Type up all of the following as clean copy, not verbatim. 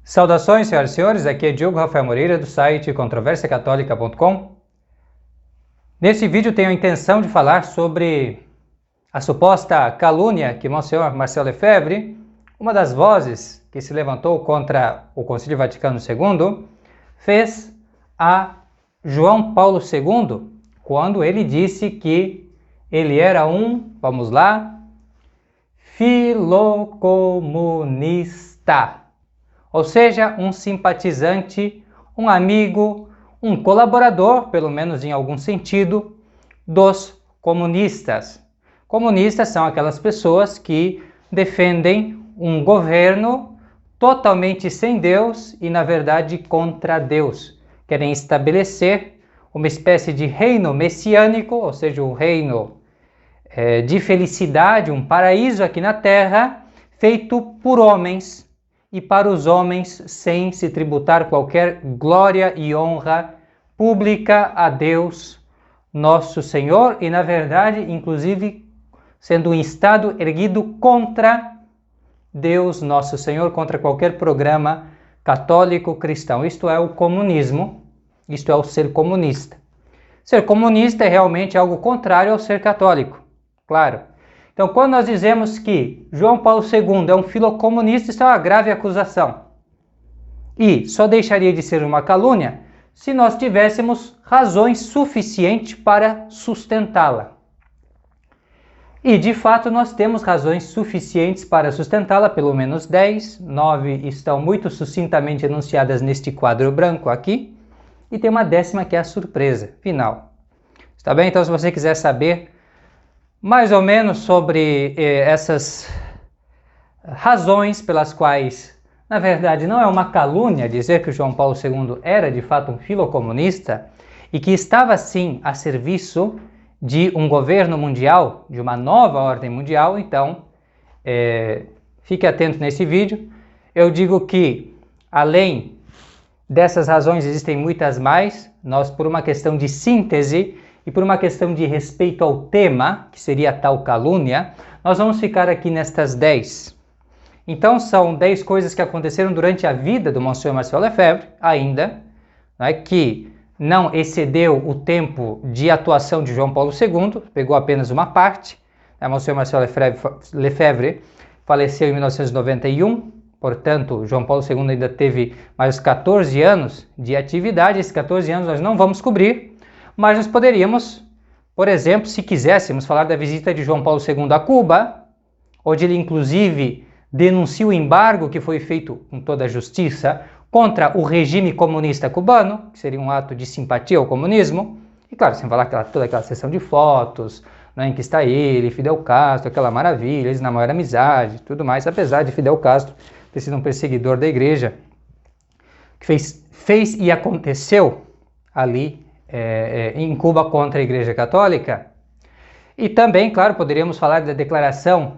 Saudações, senhoras e senhores, aqui é Diogo Rafael Moreira do site controversiacatólica.com. Nesse vídeo tenho a intenção de falar sobre a suposta calúnia que Monsenhor Marcel Lefebvre, uma das vozes que se levantou contra o Concílio Vaticano II, fez a João Paulo II, quando ele disse que ele era vamos lá, filocomunista. Ou seja, um simpatizante, um amigo, um colaborador, pelo menos em algum sentido, dos comunistas. Comunistas são aquelas pessoas que defendem um governo totalmente sem Deus e, na verdade, contra Deus. Querem estabelecer uma espécie de reino messiânico, ou seja, um reino de felicidade, um paraíso aqui na Terra, feito por homens, e para os homens sem se tributar qualquer glória e honra pública a Deus, nosso Senhor, e na verdade, inclusive, sendo um Estado erguido contra Deus, nosso Senhor, contra qualquer programa católico cristão. Isto é o comunismo, isto é o ser comunista. Ser comunista é realmente algo contrário ao ser católico, claro. Então, quando nós dizemos que João Paulo II é um filocomunista, isso é uma grave acusação. E só deixaria de ser uma calúnia se nós tivéssemos razões suficientes para sustentá-la. E, de fato, nós temos razões suficientes para sustentá-la, pelo menos 10, 9 estão muito sucintamente enunciadas neste quadro branco aqui, e tem uma 10ª que é a surpresa final. Está bem? Então, se você quiser saber mais ou menos sobre essas razões pelas quais, na verdade, não é uma calúnia dizer que o João Paulo II era de fato um filocomunista e que estava sim a serviço de um governo mundial, de uma nova ordem mundial. Então, fique atento nesse vídeo. Eu digo que, além dessas razões, existem muitas mais. Nós, por uma questão de síntese e por uma questão de respeito ao tema, que seria a tal calúnia, nós vamos ficar aqui nestas 10. Então, são 10 coisas que aconteceram durante a vida do Monsenhor Marcel Lefebvre, ainda, né, que não excedeu o tempo de atuação de João Paulo II, pegou apenas uma parte. Monsenhor Marcel Lefebvre faleceu em 1991, portanto, João Paulo II ainda teve mais 14 anos de atividade. Esses 14 anos nós não vamos cobrir, mas nós poderíamos, por exemplo, se quiséssemos, falar da visita de João Paulo II a Cuba, onde ele inclusive denuncia o embargo que foi feito com toda a justiça contra o regime comunista cubano, que seria um ato de simpatia ao comunismo, e claro, sem falar toda aquela sessão de fotos, né, em que está ele, Fidel Castro, aquela maravilha, eles na maior amizade, tudo mais, apesar de Fidel Castro ter sido um perseguidor da igreja, que fez e aconteceu ali em Cuba contra a Igreja Católica. E também, claro, poderíamos falar da declaração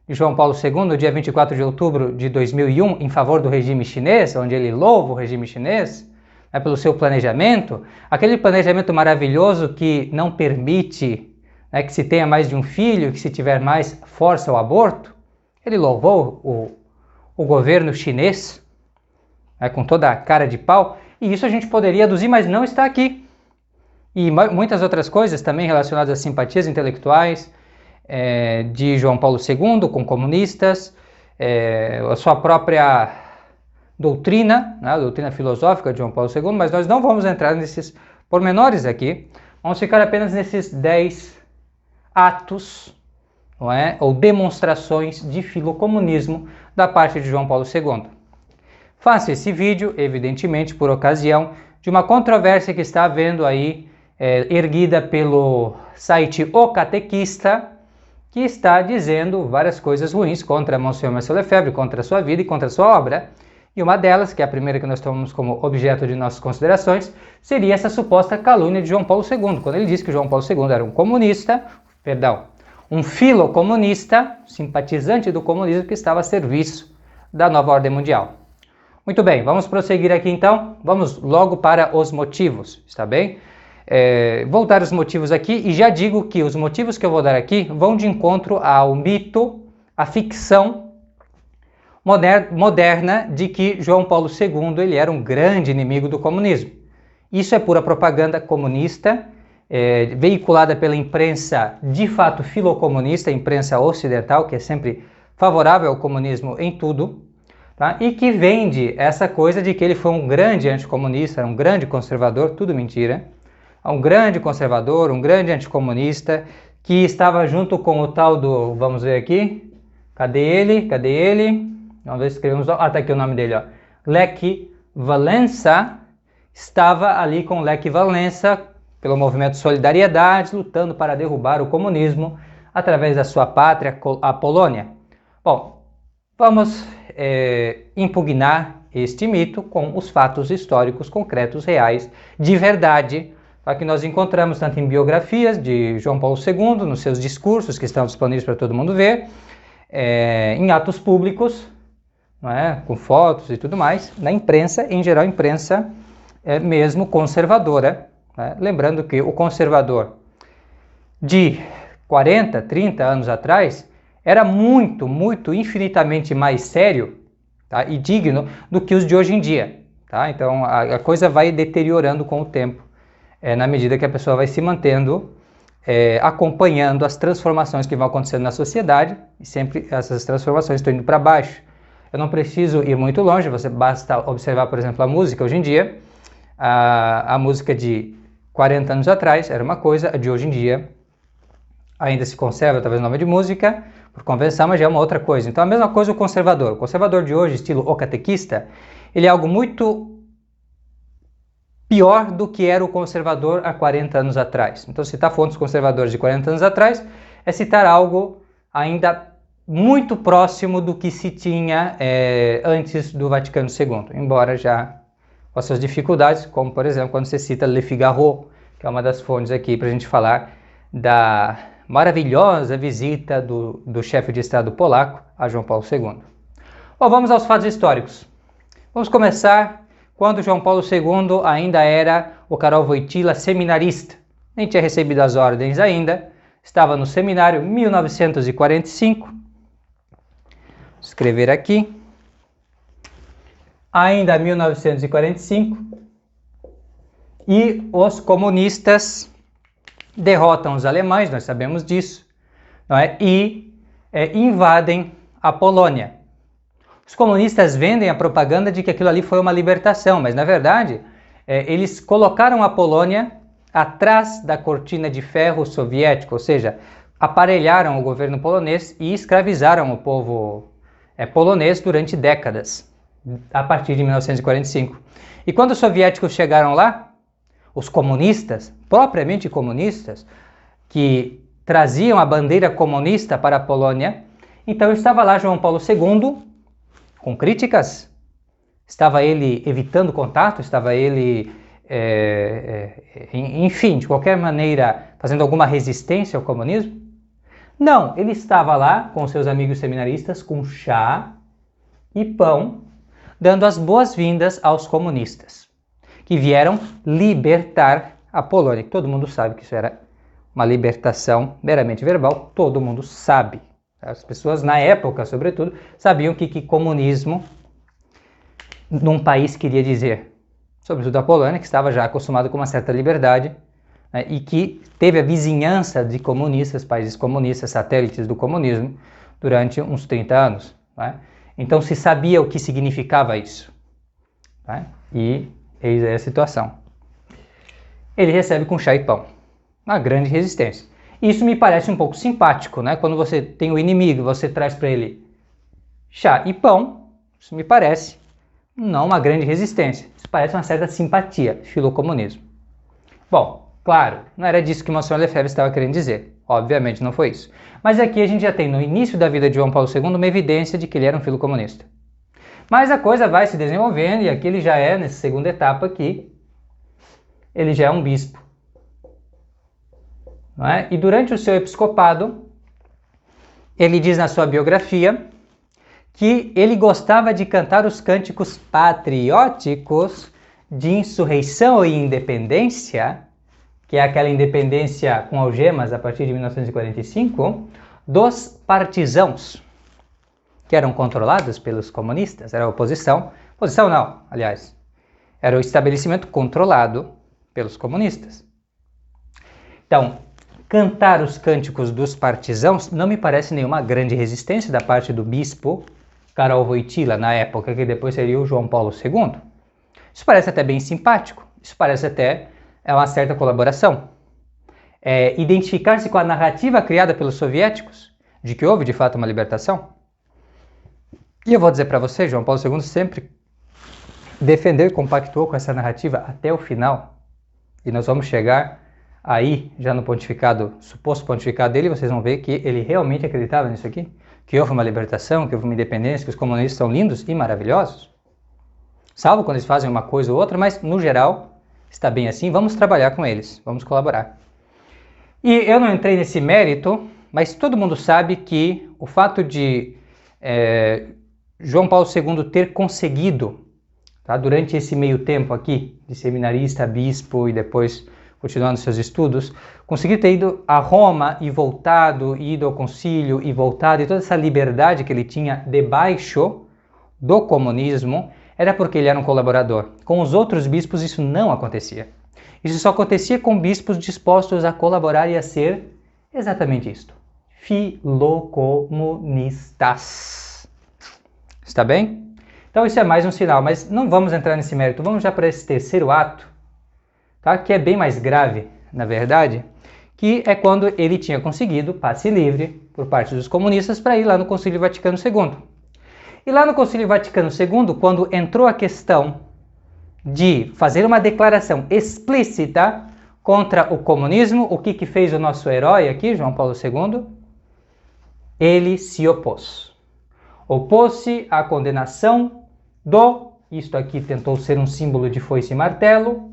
de João Paulo II, no dia 24 de outubro de 2001, em favor do regime chinês, onde ele louva o regime chinês, né, pelo seu planejamento, aquele planejamento maravilhoso que não permite, né, que se tenha mais de um filho, que se tiver mais força o aborto. Ele louvou o governo chinês, né, com toda a cara de pau, e isso a gente poderia aduzir, mas não está aqui. E muitas outras coisas também relacionadas às simpatias intelectuais de João Paulo II com comunistas, a sua própria doutrina, né, a doutrina filosófica de João Paulo II, mas nós não vamos entrar nesses pormenores aqui. Vamos ficar apenas nesses 10 atos, não é, ou demonstrações de filocomunismo da parte de João Paulo II. Faço esse vídeo, evidentemente, por ocasião de uma controvérsia que está havendo aí, erguida pelo site O Catequista, que está dizendo várias coisas ruins contra Monsenhor Marcel Lefebvre, contra a sua vida e contra a sua obra. E uma delas, que é a primeira que nós tomamos como objeto de nossas considerações, seria essa suposta calúnia de João Paulo II, quando ele diz que João Paulo II era um filocomunista, simpatizante do comunismo que estava a serviço da nova ordem mundial. Muito bem, vamos prosseguir aqui então, vamos logo para os motivos, está bem? Vou dar os motivos aqui e já digo que os motivos que eu vou dar aqui vão de encontro ao mito, à ficção moderna de que João Paulo II ele era um grande inimigo do comunismo. Isso é pura propaganda comunista, veiculada pela imprensa de fato filocomunista, a imprensa ocidental, que é sempre favorável ao comunismo em tudo, tá? E que vende essa coisa de que ele foi um grande anticomunista, um grande conservador, tudo mentira. Um grande conservador, um grande anticomunista, que estava junto com o tal do, vamos ver aqui, cadê ele? Vamos ver se escrevemos, tá aqui o nome dele, ó. Lech Walesa, estava ali com Lech Walesa, pelo movimento Solidariedade, lutando para derrubar o comunismo através da sua pátria, a Polônia. Bom, vamos impugnar este mito com os fatos históricos concretos, reais, de verdade, que nós encontramos tanto em biografias de João Paulo II, nos seus discursos, que estão disponíveis para todo mundo ver, em atos públicos, não é? Com fotos e tudo mais, na imprensa, em geral, imprensa mesmo conservadora. Né? Lembrando que o conservador de 40, 30 anos atrás era muito, infinitamente mais sério, tá? E digno do que os de hoje em dia. Tá? Então a coisa vai deteriorando com o tempo, na medida que a pessoa vai se mantendo, acompanhando as transformações que vão acontecendo na sociedade, e sempre essas transformações estão indo para baixo. Eu não preciso ir muito longe, você basta observar, por exemplo, a música hoje em dia. A música de 40 anos atrás era uma coisa, a de hoje em dia ainda se conserva talvez o nome de música, por convenção, mas já é uma outra coisa. Então a mesma coisa o conservador. O conservador de hoje, estilo o catequista, ele é algo muito pior do que era o conservador há 40 anos atrás. Então citar fontes conservadoras de 40 anos atrás é citar algo ainda muito próximo do que se tinha antes do Vaticano II, embora já com as suas dificuldades, como por exemplo quando você cita Le Figaro, que é uma das fontes aqui para a gente falar da maravilhosa visita do chefe de Estado polaco a João Paulo II. Bom, vamos aos fatos históricos. Vamos começar quando João Paulo II ainda era o Karol Wojtyła seminarista, nem tinha recebido as ordens ainda, estava no seminário 1945, vou escrever aqui, ainda 1945, e os comunistas derrotam os alemães, nós sabemos disso, não é? E invadem a Polônia. Os comunistas vendem a propaganda de que aquilo ali foi uma libertação, mas na verdade eles colocaram a Polônia atrás da cortina de ferro soviética, ou seja, aparelharam o governo polonês e escravizaram o povo polonês durante décadas, a partir de 1945. E quando os soviéticos chegaram lá, os comunistas, propriamente comunistas, que traziam a bandeira comunista para a Polônia, então estava lá João Paulo II, com críticas, estava ele evitando contato, estava ele, enfim, de qualquer maneira, fazendo alguma resistência ao comunismo? Não, ele estava lá com seus amigos seminaristas, com chá e pão, dando as boas-vindas aos comunistas, que vieram libertar a Polônia. Todo mundo sabe que isso era uma libertação meramente verbal, todo mundo sabe. As pessoas, na época, sobretudo, sabiam que comunismo num país queria dizer, sobretudo a Polônia, que estava já acostumada com uma certa liberdade, né, e que teve a vizinhança de comunistas, países comunistas, satélites do comunismo, durante uns 30 anos. Né? Então se sabia o que significava isso. Né? E eis aí a situação. Ele recebe com chá e pão. Uma grande resistência. Isso me parece um pouco simpático, né? Quando você tem o inimigo, você traz para ele chá e pão, isso me parece não uma grande resistência. Isso parece uma certa simpatia, filocomunismo. Bom, claro, não era disso que Monsieur Lefebvre estava querendo dizer. Obviamente não foi isso. Mas aqui a gente já tem no início da vida de João Paulo II uma evidência de que ele era um filocomunista. Mas a coisa vai se desenvolvendo e aqui ele já é, nessa segunda etapa aqui, ele já é um bispo. Não é? E durante o seu episcopado, ele diz na sua biografia que ele gostava de cantar os cânticos patrióticos de insurreição e independência, que é aquela independência com algemas a partir de 1945, dos partisãos. que eram controladas pelos comunistas, era a oposição. Oposição não, aliás, era o estabelecimento controlado pelos comunistas. Então, cantar os cânticos dos partisãos não me parece nenhuma grande resistência da parte do bispo Karol Wojtyła, na época, que depois seria o João Paulo II. Isso parece até bem simpático, isso parece até uma certa colaboração. Identificar-se com a narrativa criada pelos soviéticos, de que houve de fato uma libertação. E eu vou dizer para você, João Paulo II sempre defendeu e compactuou com essa narrativa até o final. E nós vamos chegar aí, já no pontificado, suposto pontificado dele, vocês vão ver que ele realmente acreditava nisso aqui, que houve uma libertação, que houve uma independência, que os comunistas são lindos e maravilhosos. Salvo quando eles fazem uma coisa ou outra, mas no geral está bem assim, vamos trabalhar com eles, vamos colaborar. E eu não entrei nesse mérito, mas todo mundo sabe que o fato de João Paulo II ter conseguido, tá, durante esse meio tempo aqui, de seminarista, bispo e depois continuando seus estudos, conseguir ter ido a Roma e voltado, ido ao concílio e voltado, e toda essa liberdade que ele tinha debaixo do comunismo, era porque ele era um colaborador. Com os outros bispos isso não acontecia. Isso só acontecia com bispos dispostos a colaborar e a ser exatamente isto: filocomunistas. Está bem? Então isso é mais um sinal, mas não vamos entrar nesse mérito, vamos já para esse terceiro ato, tá? Que é bem mais grave, na verdade, que é quando ele tinha conseguido passe livre por parte dos comunistas para ir lá no Concílio Vaticano II. E lá no Concílio Vaticano II, quando entrou a questão de fazer uma declaração explícita contra o comunismo, o que fez o nosso herói aqui, João Paulo II? Ele se opôs. Opôs-se à condenação isto aqui tentou ser um símbolo de foice e martelo,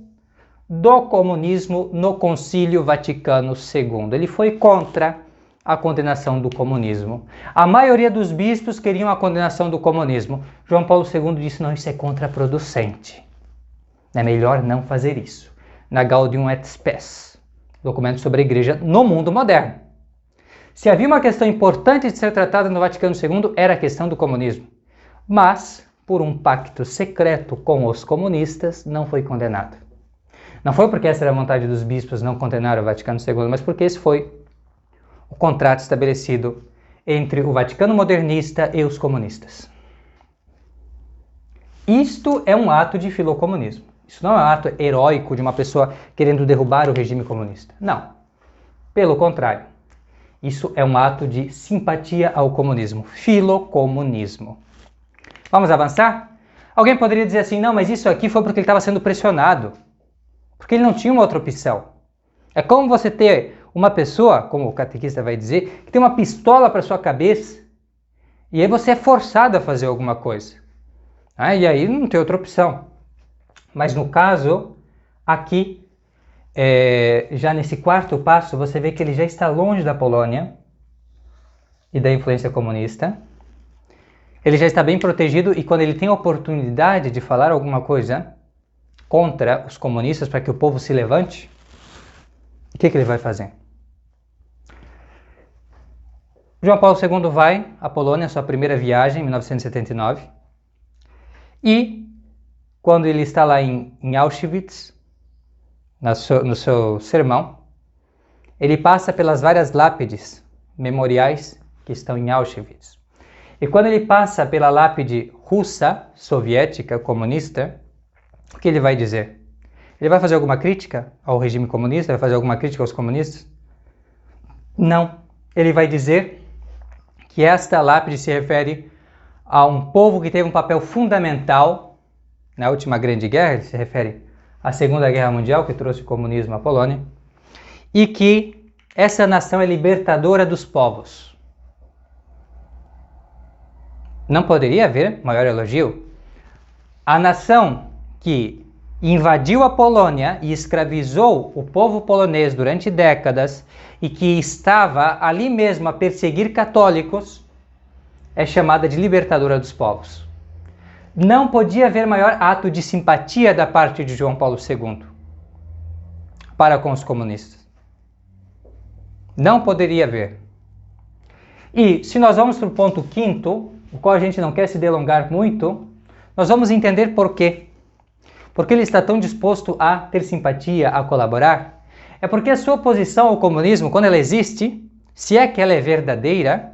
do comunismo no Concílio Vaticano II. Ele foi contra a condenação do comunismo. A maioria dos bispos queriam a condenação do comunismo. João Paulo II disse: não, isso é contraproducente. É melhor não fazer isso. Na Gaudium et Spes, documento sobre a igreja no mundo moderno. Se havia uma questão importante de ser tratada no Vaticano II, era a questão do comunismo. Mas, por um pacto secreto com os comunistas, não foi condenado. Não foi porque essa era a vontade dos bispos não condenar o Vaticano II, mas porque esse foi o contrato estabelecido entre o Vaticano modernista e os comunistas. Isto é um ato de filocomunismo. Isso não é um ato heróico de uma pessoa querendo derrubar o regime comunista. Não. Pelo contrário. Isso é um ato de simpatia ao comunismo. Filocomunismo. Vamos avançar? Alguém poderia dizer assim: não, mas isso aqui foi porque ele estava sendo pressionado. Porque ele não tinha uma outra opção. É como você ter uma pessoa, como o catequista vai dizer, que tem uma pistola para sua cabeça e aí você é forçado a fazer alguma coisa. E aí não tem outra opção. Mas no caso, aqui, já nesse quarto passo, você vê que ele já está longe da Polônia e da influência comunista. Ele já está bem protegido e quando ele tem a oportunidade de falar alguma coisa contra os comunistas para que o povo se levante, o que ele vai fazer? João Paulo II vai à Polônia, sua primeira viagem, em 1979, e quando ele está lá em Auschwitz, no seu sermão, ele passa pelas várias lápides memoriais que estão em Auschwitz. E quando ele passa pela lápide russa, soviética, comunista, o que ele vai dizer? Ele vai fazer alguma crítica ao regime comunista? Vai fazer alguma crítica aos comunistas? Não. Ele vai dizer que esta lápide se refere a um povo que teve um papel fundamental na última Grande Guerra, ele se refere à Segunda Guerra Mundial, que trouxe o comunismo à Polônia, e que essa nação é libertadora dos povos. Não poderia haver maior elogio. A nação que invadiu a Polônia e escravizou o povo polonês durante décadas e que estava ali mesmo a perseguir católicos é chamada de libertadora dos povos. Não podia haver maior ato de simpatia da parte de João Paulo II para com os comunistas. Não poderia haver. E se nós vamos para o ponto quinto, o qual a gente não quer se delongar muito, nós vamos entender por quê. Por que ele está tão disposto a ter simpatia, a colaborar? É porque a sua oposição ao comunismo, quando ela existe, se é que ela é verdadeira,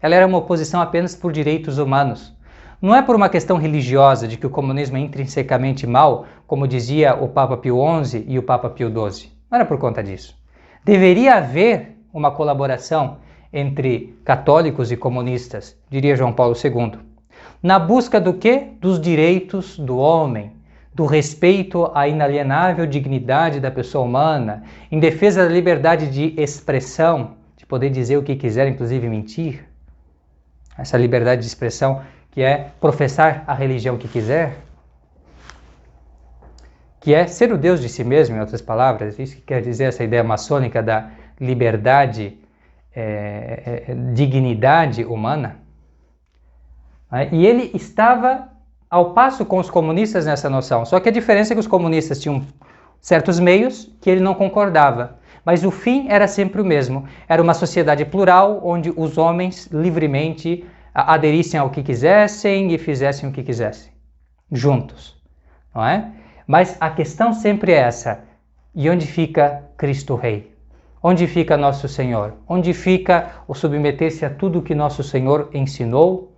ela era uma oposição apenas por direitos humanos. Não é por uma questão religiosa de que o comunismo é intrinsecamente mau, como dizia o Papa Pio XI e o Papa Pio XII. Não era por conta disso. Deveria haver uma colaboração entre católicos e comunistas, diria João Paulo II. Na busca do quê? Dos direitos do homem, do respeito à inalienável dignidade da pessoa humana, em defesa da liberdade de expressão, de poder dizer o que quiser, inclusive mentir. Essa liberdade de expressão que é professar a religião que quiser, que é ser o Deus de si mesmo, em outras palavras. Isso que quer dizer essa ideia maçônica da liberdade, dignidade humana. E ele estava ao passo com os comunistas nessa noção, só que a diferença é que os comunistas tinham certos meios que ele não concordava, mas o fim era sempre o mesmo, era uma sociedade plural onde os homens livremente aderissem ao que quisessem e fizessem o que quisessem, juntos, não é? Mas a questão sempre é essa, e onde fica Cristo Rei? Onde fica Nosso Senhor? Onde fica o submeter-se a tudo que Nosso Senhor ensinou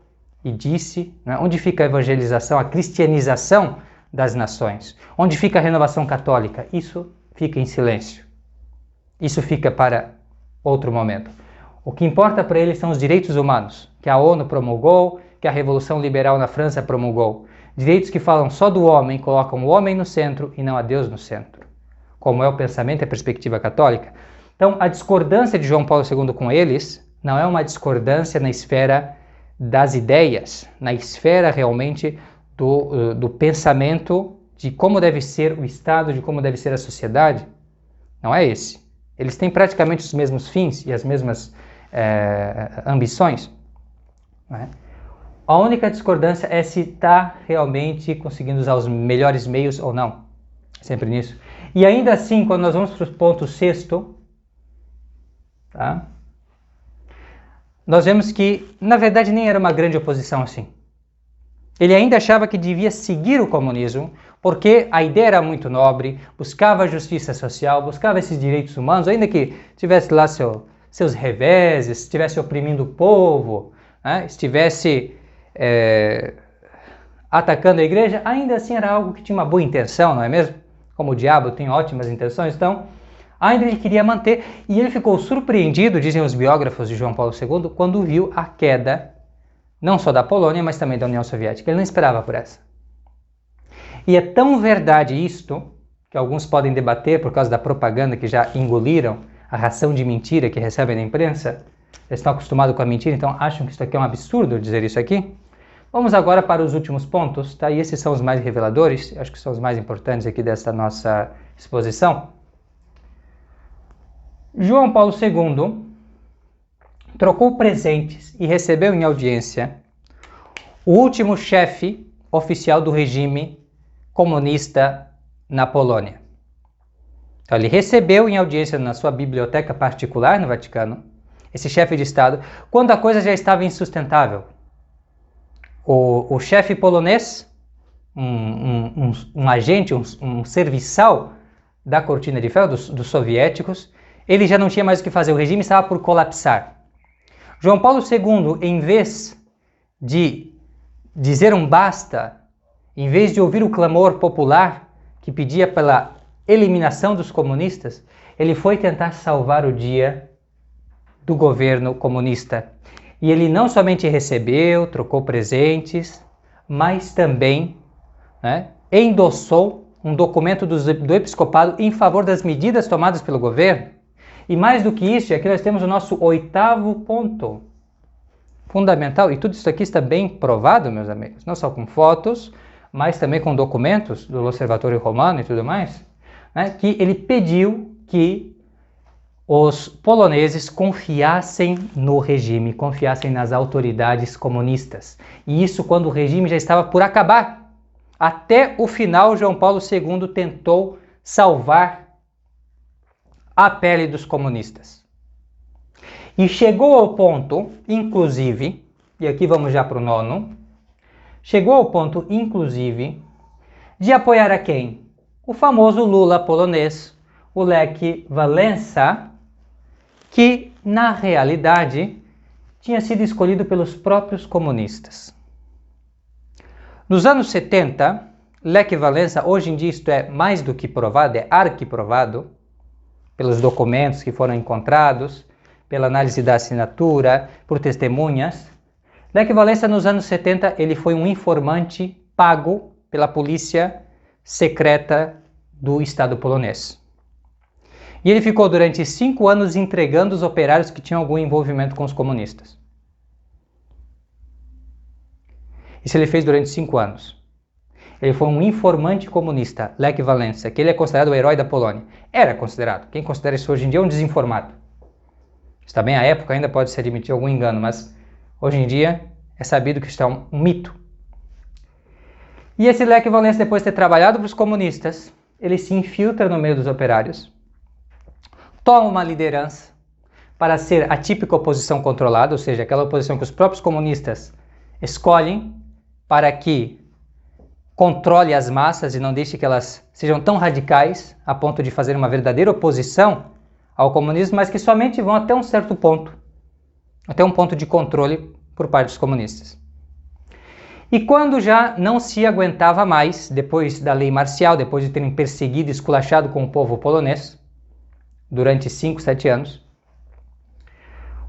e disse, né? Onde fica a evangelização, a cristianização das nações? Onde fica a renovação católica? Isso fica em silêncio. Isso fica para outro momento. O que importa para eles são os direitos humanos, que a ONU promulgou, que a Revolução Liberal na França promulgou. Direitos que falam só do homem, colocam o homem no centro e não a Deus no centro. Como é o pensamento e a perspectiva católica. Então, a discordância de João Paulo II com eles não é uma discordância na esfera das ideias, na esfera realmente do pensamento de como deve ser o Estado, de como deve ser a sociedade. Não é esse. Eles têm praticamente os mesmos fins e as mesmas ambições. Não é? A única discordância é se está realmente conseguindo usar os melhores meios ou não. Sempre nisso. E ainda assim, quando nós vamos para o ponto 6º, tá? Nós vemos que, na verdade, nem era uma grande oposição assim. Ele ainda achava que devia seguir o comunismo, porque a ideia era muito nobre, buscava a justiça social, buscava esses direitos humanos, ainda que tivesse lá seus reveses, estivesse oprimindo o povo, né? Estivesse atacando a igreja, ainda assim era algo que tinha uma boa intenção, não é mesmo? Como o diabo tem ótimas intenções, então ainda ele queria manter, e ele ficou surpreendido, dizem os biógrafos de João Paulo II, quando viu a queda, não só da Polônia, mas também da União Soviética. Ele não esperava por essa. E é tão verdade isto, que alguns podem debater por causa da propaganda que já engoliram, a ração de mentira que recebem da imprensa, eles estão acostumados com a mentira, então acham que isso aqui é um absurdo dizer isso aqui. Vamos agora para os últimos pontos, tá? E esses são os mais reveladores, acho que são os mais importantes aqui desta nossa exposição. João Paulo II trocou presentes e recebeu em audiência o último chefe oficial do regime comunista na Polônia. Então, ele recebeu em audiência na sua biblioteca particular no Vaticano esse chefe de Estado, quando a coisa já estava insustentável. O chefe polonês, um agente, um serviçal da cortina de ferro, dos soviéticos, ele já não tinha mais o que fazer, o regime estava por colapsar. João Paulo II, em vez de dizer um basta, em vez de ouvir o clamor popular que pedia pela eliminação dos comunistas, ele foi tentar salvar o dia do governo comunista. E ele não somente recebeu, trocou presentes, mas também, né, endossou um documento do episcopado em favor das medidas tomadas pelo governo. E mais do que isso, aqui nós temos o nosso 8º ponto fundamental, e tudo isso aqui está bem provado, meus amigos, não só com fotos, mas também com documentos do Observatório Romano e tudo mais, né, que ele pediu que os poloneses confiassem no regime, confiassem nas autoridades comunistas. E isso quando o regime já estava por acabar. Até o final, João Paulo II tentou salvar a pele dos comunistas. E chegou ao ponto, inclusive, e aqui vamos já para o nono, chegou ao ponto, inclusive, de apoiar a quem? O famoso Lula polonês, o Lech Wałęsa, que, na realidade, tinha sido escolhido pelos próprios comunistas. Nos anos 70, Lech Wałęsa, hoje em dia isto é mais do que provado, é arquiprovado, pelos documentos que foram encontrados, pela análise da assinatura, por testemunhas. Lech Wałęsa, nos anos 70, ele foi um informante pago pela polícia secreta do Estado polonês. E ele ficou durante 5 anos entregando os operários que tinham algum envolvimento com os comunistas. Isso ele fez durante 5 anos. Ele foi um informante comunista, Lech Wałęsa, que ele é considerado o herói da Polônia. Era considerado. Quem considera isso hoje em dia é um desinformado. Está bem, à época ainda pode se admitir algum engano, mas hoje em dia é sabido que isso é um mito. E esse Lech Wałęsa, depois de ter trabalhado para os comunistas, ele se infiltra no meio dos operários, toma uma liderança para ser a típica oposição controlada, ou seja, aquela oposição que os próprios comunistas escolhem para que controle as massas e não deixe que elas sejam tão radicais a ponto de fazer uma verdadeira oposição ao comunismo, mas que somente vão até um certo ponto, até um ponto de controle por parte dos comunistas. E quando já não se aguentava mais, depois da lei marcial, depois de terem perseguido e esculachado com o povo polonês, durante 5, 7 anos,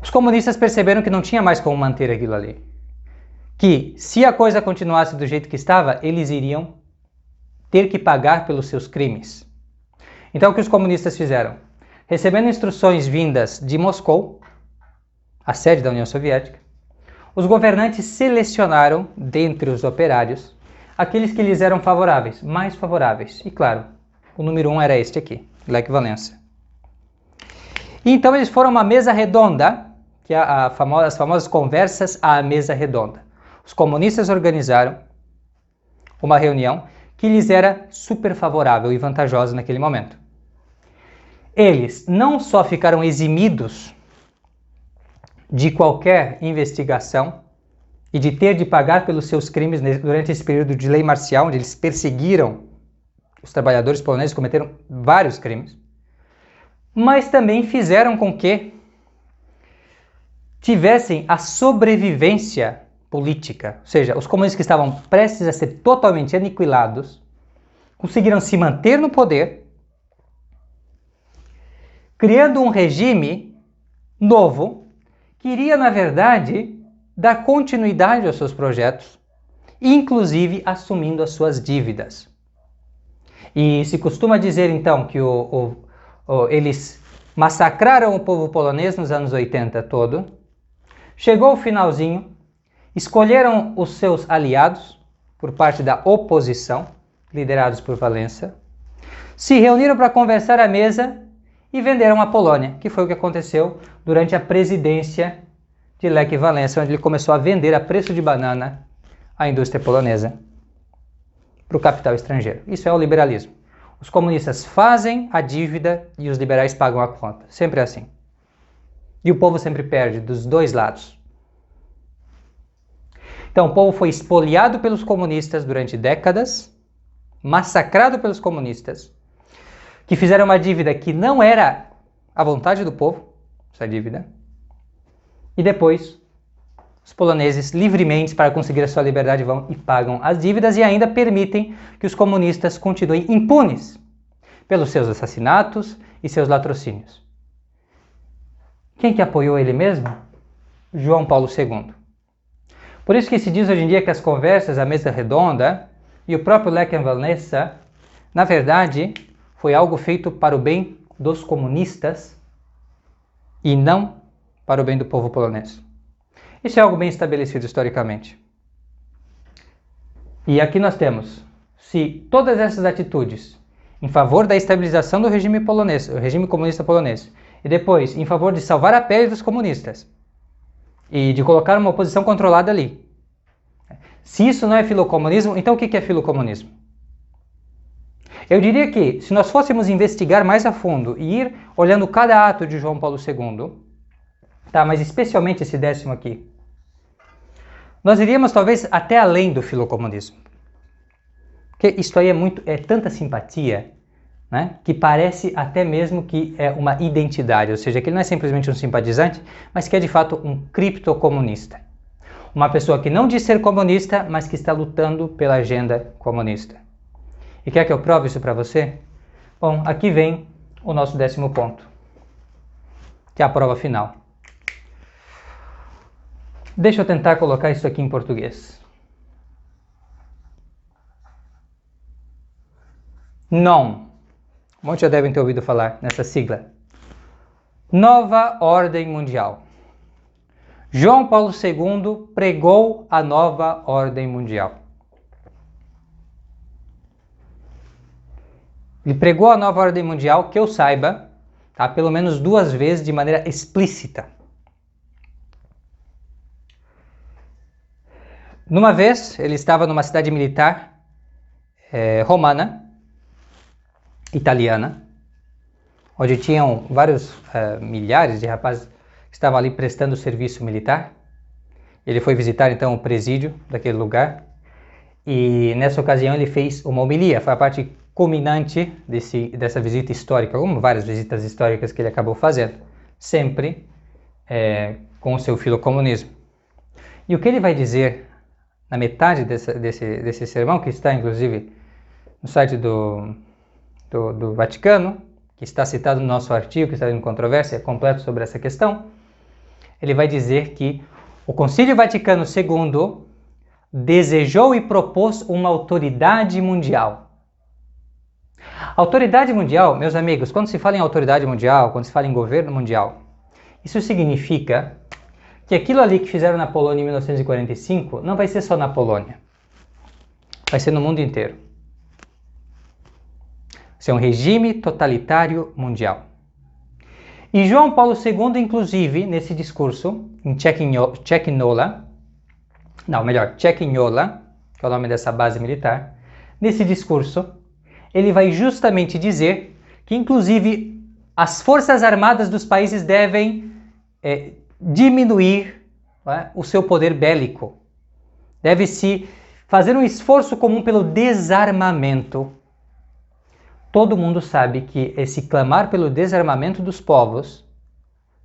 os comunistas perceberam que não tinha mais como manter aquilo ali. Que se a coisa continuasse do jeito que estava, eles iriam ter que pagar pelos seus crimes. Então o que os comunistas fizeram? Recebendo instruções vindas de Moscou, a sede da União Soviética, os governantes selecionaram, dentre os operários, aqueles que lhes eram favoráveis, mais favoráveis. E claro, o número 1 era este aqui, Lech Wałęsa. E então eles foram a uma mesa redonda, que é as famosas conversas à mesa redonda. Os comunistas organizaram uma reunião que lhes era super favorável e vantajosa naquele momento. Eles não só ficaram eximidos de qualquer investigação e de ter de pagar pelos seus crimes durante esse período de lei marcial, onde eles perseguiram os trabalhadores poloneses, cometeram vários crimes, mas também fizeram com que tivessem a sobrevivência política, ou seja, os comunistas que estavam prestes a ser totalmente aniquilados, conseguiram se manter no poder, criando um regime novo que iria, na verdade, dar continuidade aos seus projetos, inclusive assumindo as suas dívidas. E se costuma dizer, então, que eles massacraram o povo polonês nos anos 80 todo, chegou o finalzinho, escolheram os seus aliados por parte da oposição, liderados por Wałęsa, se reuniram para conversar à mesa e venderam a Polônia, que foi o que aconteceu durante a presidência de Lech Wałęsa, onde ele começou a vender a preço de banana a indústria polonesa para o capital estrangeiro. Isso é o liberalismo. Os comunistas fazem a dívida e os liberais pagam a conta. Sempre assim. E o povo sempre perde, dos dois lados. Então o povo foi espoliado pelos comunistas durante décadas, massacrado pelos comunistas, que fizeram uma dívida que não era a vontade do povo, essa dívida, e depois os poloneses livremente, para conseguir a sua liberdade, vão e pagam as dívidas e ainda permitem que os comunistas continuem impunes pelos seus assassinatos e seus latrocínios. Quem que apoiou ele mesmo? João Paulo II. Por isso que se diz hoje em dia que as conversas à mesa redonda e o próprio Lech Wałęsa, na verdade, foi algo feito para o bem dos comunistas e não para o bem do povo polonês. Isso é algo bem estabelecido historicamente. E aqui nós temos, se todas essas atitudes em favor da estabilização do regime polonês, o regime comunista polonês, e depois em favor de salvar a pele dos comunistas e de colocar uma oposição controlada ali, se isso não é filocomunismo, então o que é filocomunismo? Eu diria que, se nós fôssemos investigar mais a fundo e ir olhando cada ato de João Paulo II, tá, mas especialmente esse 10º aqui, Nós iríamos talvez até além do filocomunismo. Porque isso aí é tanta simpatia, né, que parece até mesmo que é uma identidade, ou seja, que ele não é simplesmente um simpatizante, mas que é de fato um criptocomunista. Uma pessoa que não diz ser comunista, mas que está lutando pela agenda comunista. E quer que eu prove isso para você? Bom, aqui vem o nosso 10º ponto, que é a prova final. Deixa eu tentar colocar isso aqui em português. NOM. Muitos já devem ter ouvido falar nessa sigla. Nova Ordem Mundial. João Paulo II pregou a nova ordem mundial. Ele pregou a nova ordem mundial, que eu saiba, tá, pelo menos 2 vezes de maneira explícita. Numa vez, ele estava numa cidade militar romana, italiana, onde tinham vários milhares de rapazes que estavam ali prestando serviço militar. Ele foi visitar então o presídio daquele lugar e nessa ocasião ele fez uma homilia, foi a parte culminante dessa visita histórica, como várias visitas históricas que ele acabou fazendo, sempre com o seu filocomunismo. E o que ele vai dizer na metade desse sermão, que está inclusive no site do Vaticano, que está citado no nosso artigo, que está em controvérsia, completo sobre essa questão, ele vai dizer que o Concílio Vaticano II desejou e propôs uma autoridade mundial. Autoridade mundial, meus amigos, quando se fala em autoridade mundial, quando se fala em governo mundial, isso significa que aquilo ali que fizeram na Polônia em 1945 não vai ser só na Polônia, vai ser no mundo inteiro. Isso é um regime totalitário mundial. E João Paulo II, inclusive, nesse discurso, em Cecchiniola, que é o nome dessa base militar, nesse discurso, ele vai justamente dizer que, inclusive, as forças armadas dos países devem diminuir o seu poder bélico. Deve-se fazer um esforço comum pelo desarmamento. Todo mundo sabe que esse clamar pelo desarmamento dos povos,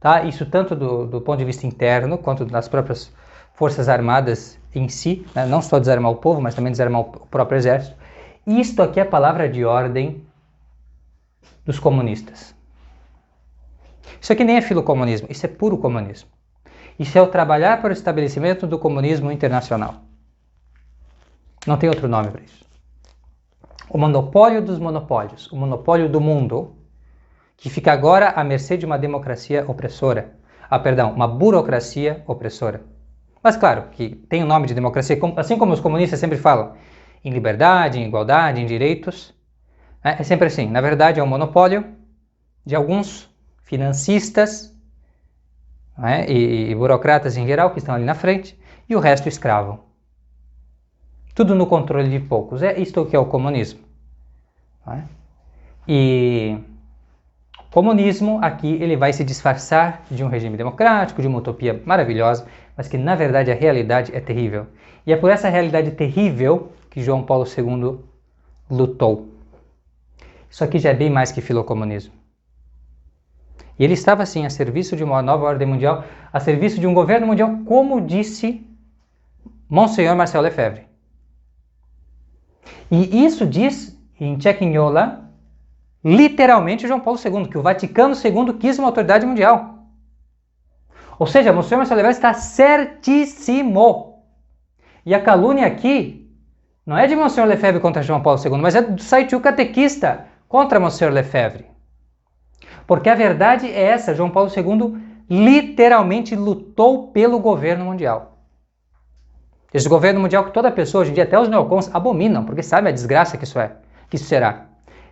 tá? Isso tanto do ponto de vista interno, quanto das próprias forças armadas em si, né? Não só desarmar o povo, mas também desarmar o próprio exército. Isto aqui é a palavra de ordem dos comunistas. Isso aqui nem é filocomunismo, isso é puro comunismo. Isso é o trabalhar para o estabelecimento do comunismo internacional. Não tem outro nome para isso. O monopólio dos monopólios, o monopólio do mundo, que fica agora à mercê de uma democracia opressora. Uma burocracia opressora. Mas claro, que tem o nome de democracia, assim como os comunistas sempre falam, em liberdade, em igualdade, em direitos. É sempre assim. Na verdade, é um monopólio de alguns financistas, e burocratas em geral, que estão ali na frente, e o resto escravo. Tudo no controle de poucos. É isto que é o comunismo. E o comunismo aqui ele vai se disfarçar de um regime democrático, de uma utopia maravilhosa, mas que na verdade a realidade é terrível. E é por essa realidade terrível que João Paulo II lutou. Isso aqui já é bem mais que filocomunismo. E ele estava assim a serviço de uma nova ordem mundial, a serviço de um governo mundial, como disse Monsenhor Marcel Lefebvre. E isso diz em Cecchiniola, literalmente João Paulo II, que o Vaticano II quis uma autoridade mundial. Ou seja, Monsenhor Marcel Lefebvre está certíssimo. E a calúnia aqui não é de Monsenhor Lefebvre contra João Paulo II, mas é do site O Catequista contra Monsenhor Lefebvre. Porque a verdade é essa, João Paulo II literalmente lutou pelo governo mundial. Esse governo mundial que toda pessoa, hoje em dia, até os neocons, abominam, porque sabe a desgraça que isso será.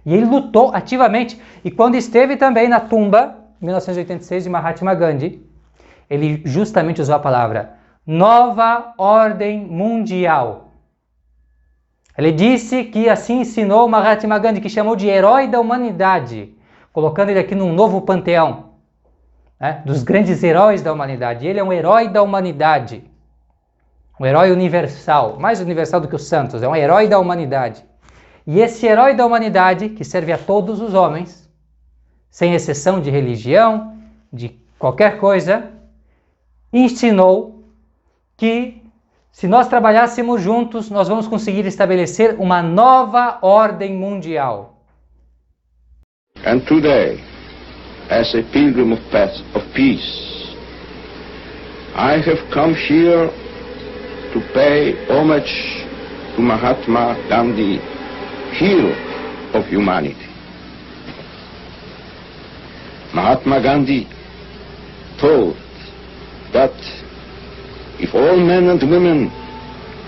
E ele lutou ativamente. E quando esteve também na tumba, em 1986, de Mahatma Gandhi, ele justamente usou a palavra Nova Ordem Mundial. Ele disse que assim ensinou Mahatma Gandhi, que chamou de herói da humanidade, colocando ele aqui num novo panteão, dos grandes heróis da humanidade. Ele é um herói da humanidade. um herói universal, mais universal do que os santos, é um herói da humanidade. E esse herói da humanidade, que serve a todos os homens, sem exceção de religião, de qualquer coisa, ensinou que se nós trabalhássemos juntos, nós vamos conseguir estabelecer uma nova ordem mundial. And today, as a pilgrim of peace, I have come here to pay homage to Mahatma Gandhi, hero of humanity. Mahatma Gandhi taught that if all men and women,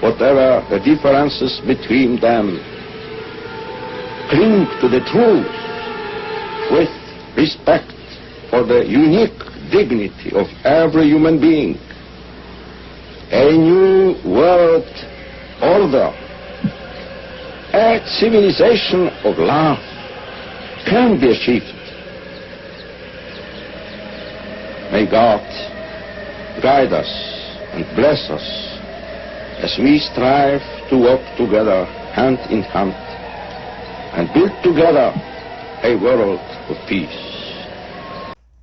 whatever the differences between them, cling to the truth with respect for the unique dignity of every human being, a new world order, a civilization of love can be achieved. May God guide us and bless us as we strive to walk together hand in hand and build together a world of peace.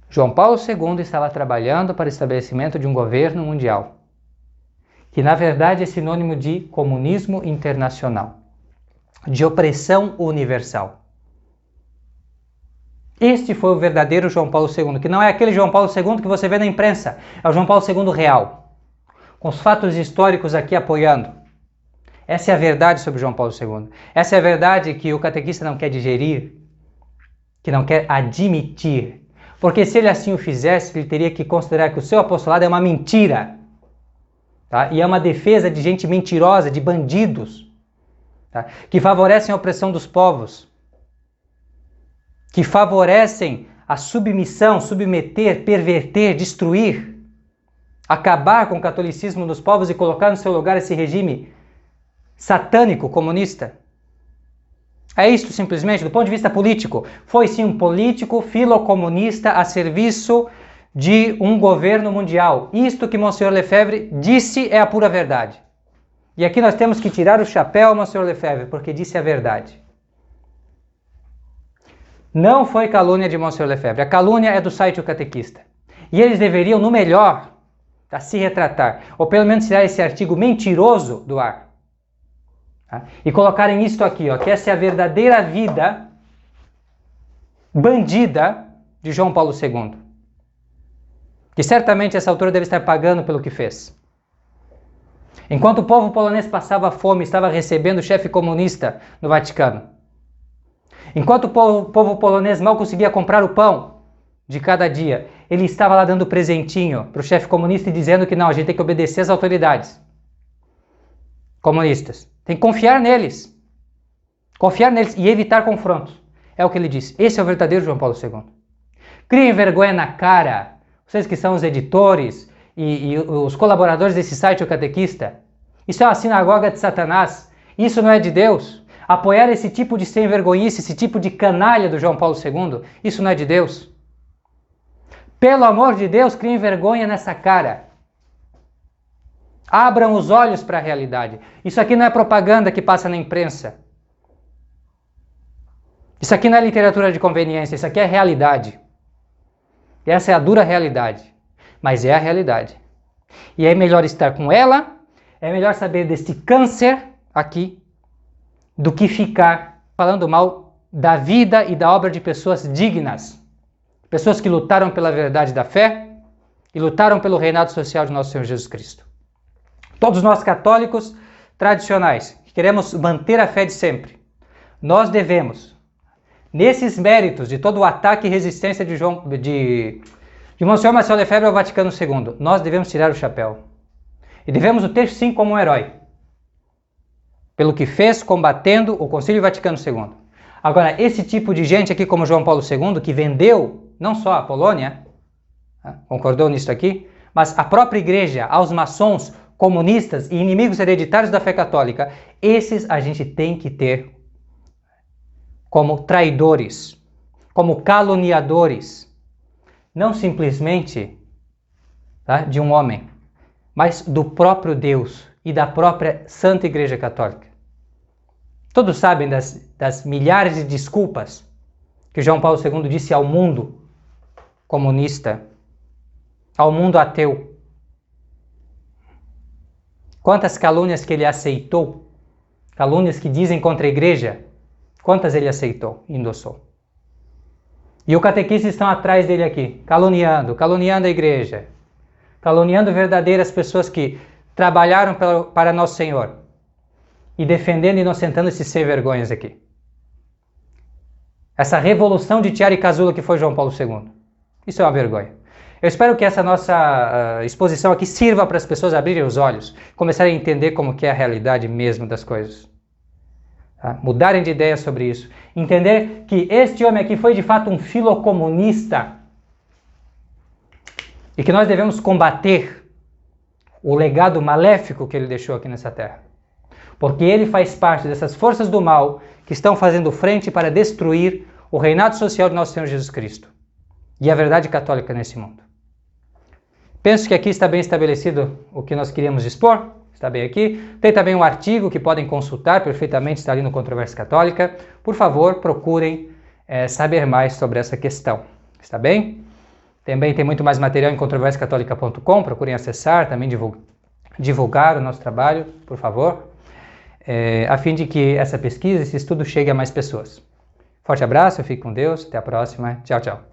João Paulo II estava trabalhando para o estabelecimento de um governo mundial, que na verdade é sinônimo de comunismo internacional, de opressão universal. Este foi o verdadeiro João Paulo II, que não é aquele João Paulo II que você vê na imprensa, é o João Paulo II real, com os fatos históricos aqui apoiando. Essa é a verdade sobre João Paulo II. Essa é a verdade que o catequista não quer digerir, que não quer admitir. Porque se ele assim o fizesse, ele teria que considerar que o seu apostolado é uma mentira. Tá? E é uma defesa de gente mentirosa, de bandidos, tá? Que favorecem a opressão dos povos, que favorecem a submissão, submeter, perverter, destruir, acabar com o catolicismo nos povos e colocar no seu lugar esse regime satânico, comunista. É isto simplesmente, do ponto de vista político. Foi sim um político filocomunista a serviço de um governo mundial. Isto que Monsieur Lefebvre disse é a pura verdade. E aqui nós temos que tirar o chapéu ao Monsieur Lefebvre, porque disse a verdade. Não foi calúnia de Monsieur Lefebvre. A calúnia é do site O Catequista. E eles deveriam, no melhor, se retratar. Ou pelo menos tirar esse artigo mentiroso do ar. Tá? E colocarem isto aqui, ó, que essa é a verdadeira vida bandida de João Paulo II. Que certamente essa altura deve estar pagando pelo que fez. Enquanto o povo polonês passava fome, estava recebendo o chefe comunista no Vaticano. Enquanto o povo polonês mal conseguia comprar o pão de cada dia, ele estava lá dando presentinho para o chefe comunista e dizendo que não, a gente tem que obedecer às autoridades comunistas. Tem que confiar neles. Confiar neles e evitar confrontos. É o que ele disse. Esse é o verdadeiro João Paulo II. Criem vergonha na cara, vocês que são os editores e os colaboradores desse site O Catequista. Isso é uma sinagoga de Satanás. Isso não é de Deus. Apoiar esse tipo de sem-vergonhice, esse tipo de canalha do João Paulo II, isso não é de Deus. Pelo amor de Deus, criem vergonha nessa cara. Abram os olhos para a realidade. Isso aqui não é propaganda que passa na imprensa. Isso aqui não é literatura de conveniência, isso aqui é realidade. E essa é a dura realidade. Mas é a realidade. E é melhor estar com ela, é melhor saber desse câncer aqui, do que ficar falando mal da vida e da obra de pessoas dignas. Pessoas que lutaram pela verdade da fé e lutaram pelo reinado social de nosso Senhor Jesus Cristo. Todos nós católicos tradicionais, que queremos manter a fé de sempre, nós devemos, nesses méritos de todo o ataque e resistência de Monsenhor Marcelo Lefebvre ao Vaticano II, nós devemos tirar o chapéu. E devemos o ter sim como um herói, pelo que fez combatendo o Concílio Vaticano II. Agora, esse tipo de gente aqui como João Paulo II, que vendeu não só a Polônia, concordou nisso aqui, mas a própria igreja aos maçons, comunistas e inimigos hereditários da fé católica, esses a gente tem que ter como traidores, como caluniadores, não simplesmente de um homem, mas do próprio Deus, e da própria Santa Igreja Católica. Todos sabem das milhares de desculpas que João Paulo II disse ao mundo comunista, ao mundo ateu. Quantas calúnias que ele aceitou, calúnias que dizem contra a igreja, quantas ele aceitou e endossou. E os catequistas estão atrás dele aqui, caluniando a igreja, caluniando verdadeiras pessoas que trabalharam para Nosso Senhor e defendendo e inocentando esses sem vergonhas aqui. Essa revolução de Tiara e Casula que foi João Paulo II. Isso é uma vergonha. Eu espero que essa nossa exposição aqui sirva para as pessoas abrirem os olhos, começarem a entender como que é a realidade mesmo das coisas. Tá? Mudarem de ideia sobre isso. Entender que este homem aqui foi de fato um filocomunista e que nós devemos combater o legado maléfico que ele deixou aqui nessa terra. Porque ele faz parte dessas forças do mal que estão fazendo frente para destruir o reinado social de nosso Senhor Jesus Cristo e a verdade católica nesse mundo. Penso que aqui está bem estabelecido o que nós queríamos expor, está bem aqui. Tem também um artigo que podem consultar perfeitamente, está ali no Controvérsia Católica. Por favor, procurem saber mais sobre essa questão, está bem? Também tem muito mais material em controversiacatólica.com, procurem acessar, também divulgar o nosso trabalho, por favor, a fim de que essa pesquisa, esse estudo chegue a mais pessoas. Forte abraço, fique com Deus, até a próxima, tchau, tchau.